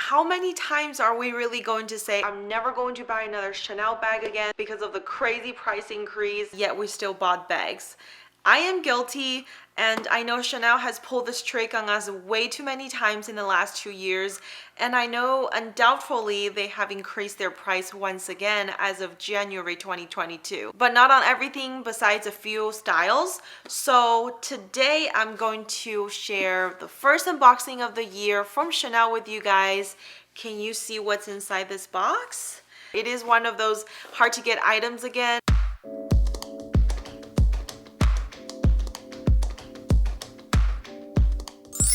how many times are we really going to say, I'm never going to buy another Chanel bag again because of the crazy price increase, yet we still bought bags? I am guilty, and I know Chanel has pulled this trick on us way too many times in the last 2 years, and I know undoubtedly they have increased their price once again as of January 2022, but not on everything besides a few styles. So today I'm going to share the first unboxing of the year from Chanel with you guys. Can you see what's inside this box? It is one of those hard to get items again.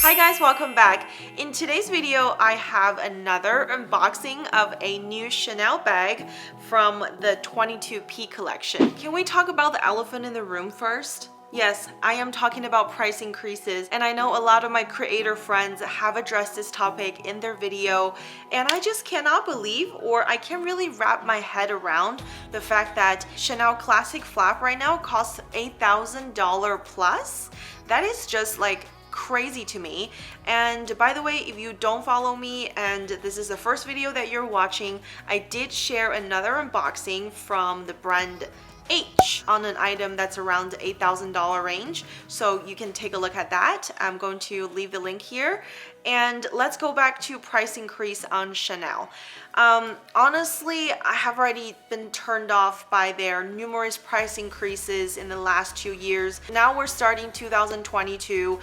Hi guys, welcome back. In today's video, I have another unboxing of a new Chanel bag from the 22P collection. Can we talk about the elephant in the room first? Yes, I am talking about price increases, and I know a lot of my creator friends have addressed this topic in their video, and I just cannot believe, or I can't really wrap my head around the fact that Chanel Classic Flap right now costs $8,000 plus. That is just like crazy to me. And by the way, if you don't follow me and this is the first video that you're watching, I did share another unboxing from the brand H on an item that's around the $8,000 range, so you can take a look at that. I'm going to leave the link here, and let's go back to price increase on Chanel. Honestly, I have already been turned off by their numerous price increases in the last 2 years. Now we're starting 2022.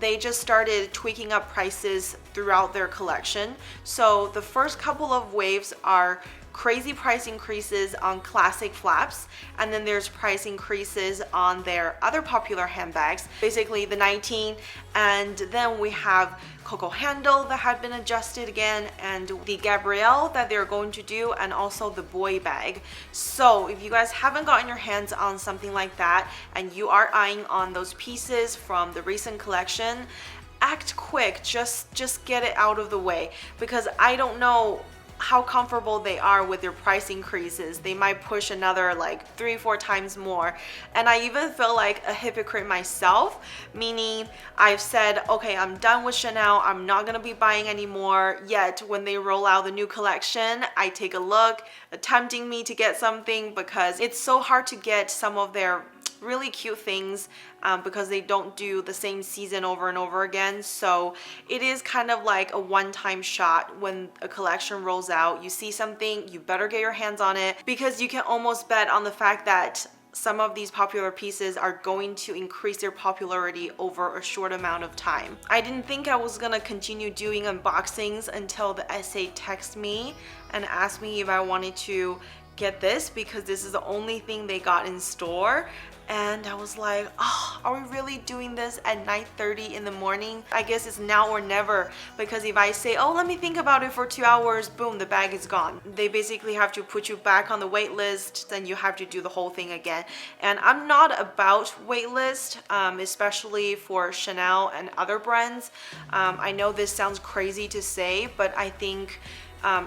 They just started tweaking up prices throughout their collection. So the first couple of waves are crazy price increases on classic flaps, and then there's price increases on their other popular handbags, basically the 19, and then we have Coco handle that had been adjusted again, and the Gabrielle that they're going to do, and also the boy bag. So if you guys haven't gotten your hands on something like that and you are eyeing on those pieces from the recent collection, act quick, just get it out of the way, because I don't know how comfortable they are with their price increases. They might push another like 3-4 times more, and I even feel like a hypocrite myself, meaning I've said, okay, I'm done with Chanel, I'm not gonna be buying anymore, yet when they roll out the new collection, I take a look, tempting me to get something, because it's so hard to get some of their really cute things because they don't do the same season over and over again. So it is kind of like a one-time shot. When a collection rolls out, you see something, you better get your hands on it, because you can almost bet on the fact that some of these popular pieces are going to increase their popularity over a short amount of time. I didn't think I was gonna continue doing unboxings until the SA texted me and asked me if I wanted to get this, because this is the only thing they got in store. And I was like, oh, are we really doing this at 9:30 in the morning? I guess it's now or never, because if I say, oh, let me think about it for 2 hours, boom, the bag is gone. They basically have to put you back on the wait list, then you have to do the whole thing again. And I'm not about wait list, especially for Chanel and other brands. I know this sounds crazy to say, but I think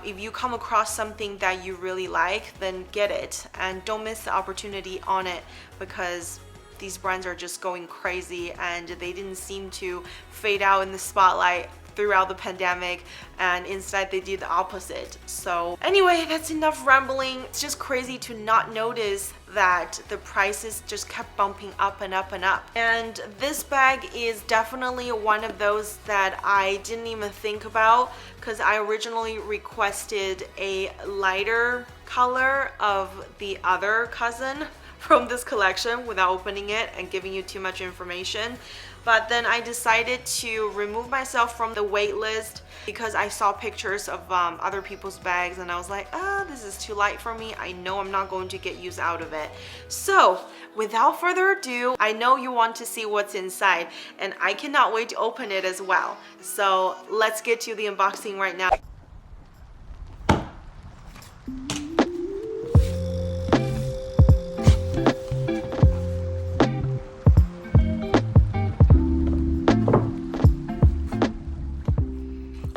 if you come across something that you really like, then get it and don't miss the opportunity on it, because these brands are just going crazy and they didn't seem to fade out in the spotlight throughout the pandemic, and instead they did the opposite. So anyway, that's enough rambling. It's just crazy to not notice that the prices just kept bumping up and up and up. And this bag is definitely one of those that I didn't even think about, because I originally requested a lighter color of the other cousin from this collection without opening it and giving you too much information. But then I decided to remove myself from the wait list because I saw pictures of other people's bags, and I was like, this is too light for me. I know I'm not going to get use out of it. So without further ado, I know you want to see what's inside, and I cannot wait to open it as well. So let's get to the unboxing right now.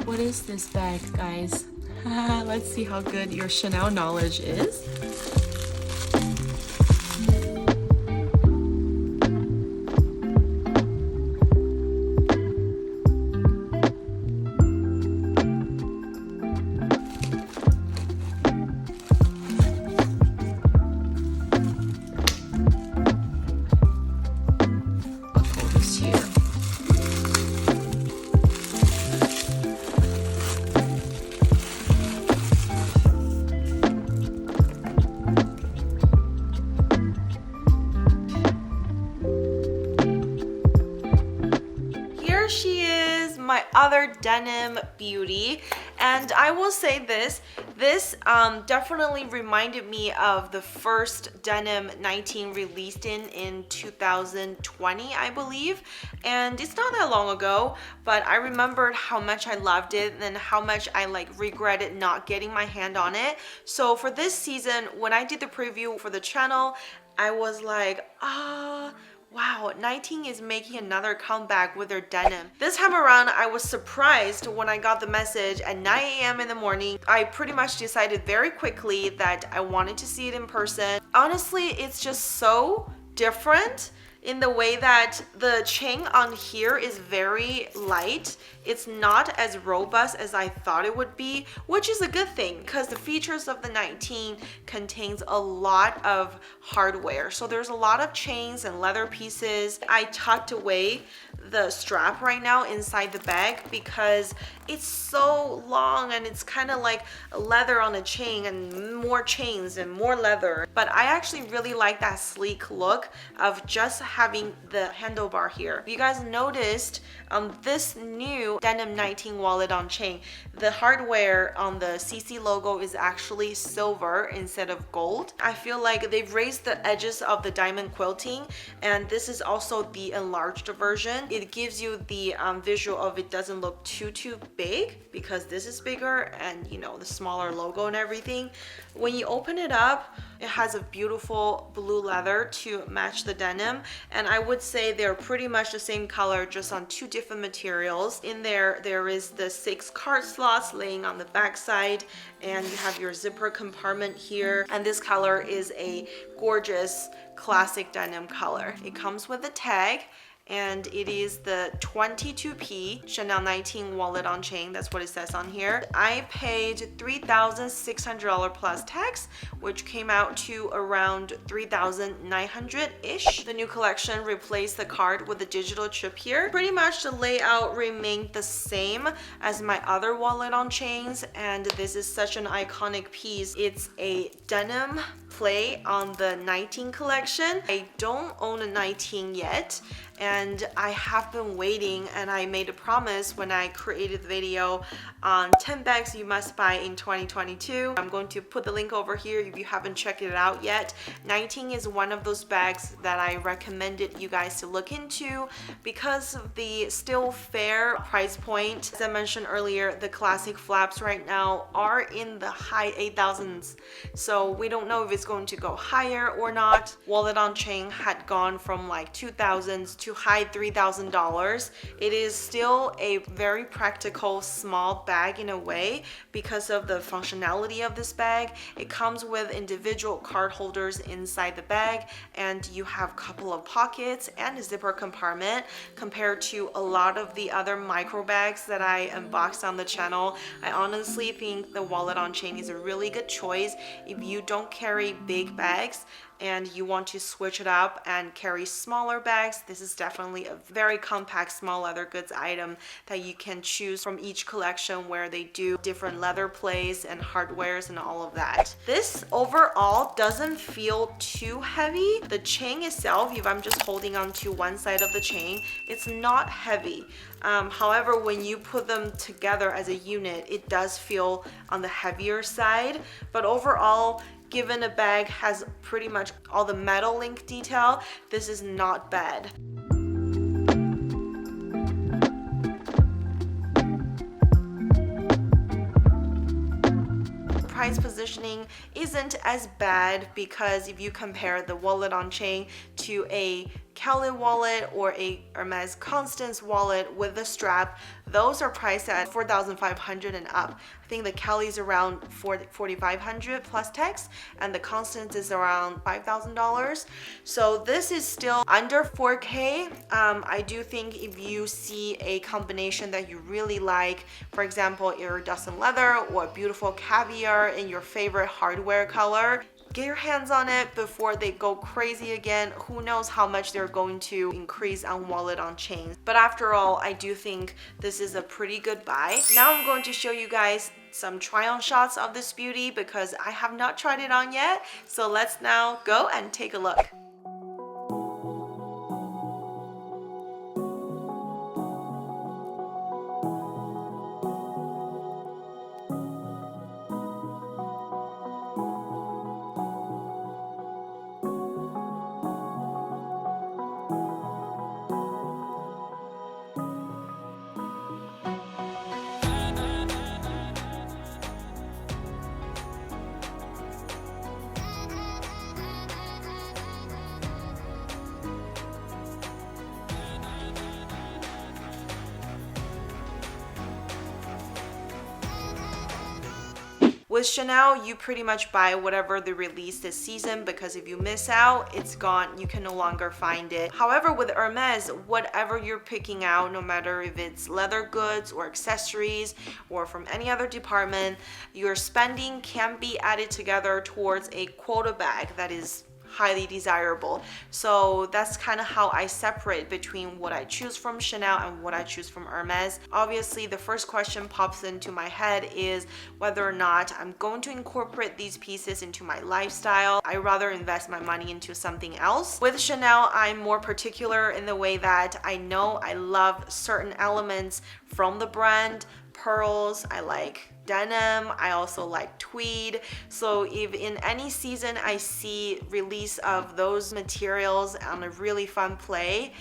What is this bag, guys? Let's see how good your Chanel knowledge is. another denim beauty, and I will say this definitely reminded me of the first denim 19 released in 2020, I believe, and it's not that long ago, but I remembered how much I loved it and how much I like regretted not getting my hand on it. So for this season, when I did the preview for the channel, I was like, wow, 19 is making another comeback with their denim. This time around, I was surprised when I got the message at 9 a.m. in the morning. I pretty much decided very quickly that I wanted to see it in person. Honestly, it's just so different in the way that the chain on here is very light. It's not as robust as I thought it would be, which is a good thing because the features of the 19 contains a lot of hardware. So there's a lot of chains and leather pieces. I tucked away the strap right now inside the bag because it's so long and it's kind of like leather on a chain and more chains and more leather. But I actually really like that sleek look of just having the handlebar here. If you guys noticed, this new denim 19 wallet on chain, the hardware on the CC logo is actually silver instead of gold. I feel like they've raised the edges of the diamond quilting, and this is also the enlarged version. It gives you the visual of it doesn't look too big because this is bigger and you know the smaller logo and everything. When you open it up, it has a beautiful blue leather to match the denim, and I would say they're pretty much the same color, just on two different materials. In there is the 6 card slots laying on the back side, and you have your zipper compartment here, and this color is a gorgeous classic denim color. It comes with a tag, and it is the 22P Chanel 19 wallet on chain. That's what it says on here. I paid $3,600 plus tax, which came out to around $3,900-ish. The new collection replaced the card with a digital chip here. Pretty much the layout remained the same as my other wallet on chains, and this is such an iconic piece. It's a denim play on the 19 collection. I don't own a 19 yet, and I have been waiting, and I made a promise when I created the video on 10 bags you must buy in 2022. I'm going to put the link over here if you haven't checked it out yet. 19 is one of those bags that I recommended you guys to look into because of the still fair price point. As I mentioned earlier, the classic flaps right now are in the high 8,000s, so we don't know if it's going to go higher or not. Wallet on chain had gone from like 2,000s to high $3,000. It is still a very practical small bag in a way because of the functionality of this bag. It comes with individual card holders inside the bag, and you have a couple of pockets and a zipper compartment. Compared to a lot of the other micro bags that I unboxed on the channel, I honestly think the wallet on chain is a really good choice if you don't carry big bags and you want to switch it up and carry smaller bags. This is definitely a very compact small leather goods item that you can choose from each collection where they do different leather plays and hardwares and all of that. This overall doesn't feel too heavy. The chain itself, if I'm just holding on to one side of the chain, it's not heavy. However, when you put them together as a unit, it does feel on the heavier side, but overall, given a bag has pretty much all the metal link detail, this is not bad. Price positioning isn't as bad because if you compare the wallet on chain to a Kelly wallet or a Hermes Constance wallet with the strap, those are priced at $4,500 and up. I think the Kelly's around $4,500 plus tax, and the Constance is around $5,000. So this is still under $4K. I do think if you see a combination that you really like, for example, iridescent leather or beautiful caviar in your favorite hardware color, get your hands on it before they go crazy again. Who knows how much they're going to increase on wallet on chain. But after all, I do think this is a pretty good buy. Now I'm going to show you guys some try-on shots of this beauty because I have not tried it on yet. So let's now go and take a look. With Chanel, you pretty much buy whatever they release this season, because if you miss out, it's gone. You can no longer find it. However, with Hermes, whatever you're picking out, no matter if it's leather goods or accessories or from any other department, your spending can be added together towards a quota bag that is highly desirable. So that's kind of how I separate between what I choose from Chanel and what I choose from Hermes. Obviously, the first question pops into my head is whether or not I'm going to incorporate these pieces into my lifestyle. I rather invest my money into something else. With Chanel, I'm more particular in the way that I know I love certain elements from the brand. Pearls, I like denim, I also like tweed. So if in any season I see release of those materials on a really fun play,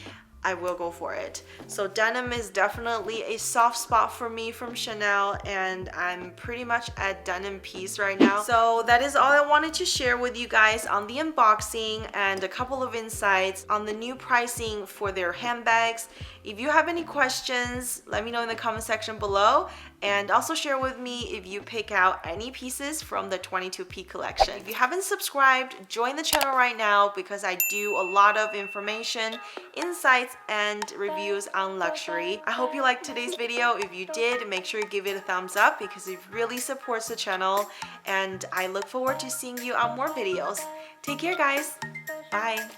I will go for it. So denim is definitely a soft spot for me from Chanel, and I'm pretty much at denim piece right now. So that is all I wanted to share with you guys on the unboxing and a couple of insights on the new pricing for their handbags. If you have any questions, let me know in the comment section below, and also share with me if you pick out any pieces from the 22P collection. If you haven't subscribed, join the channel right now, because I do a lot of information, insights, and reviews on luxury. I hope you liked today's video. If you did, make sure you give it a thumbs up, because it really supports the channel, and I look forward to seeing you on more videos. Take care, guys. Bye.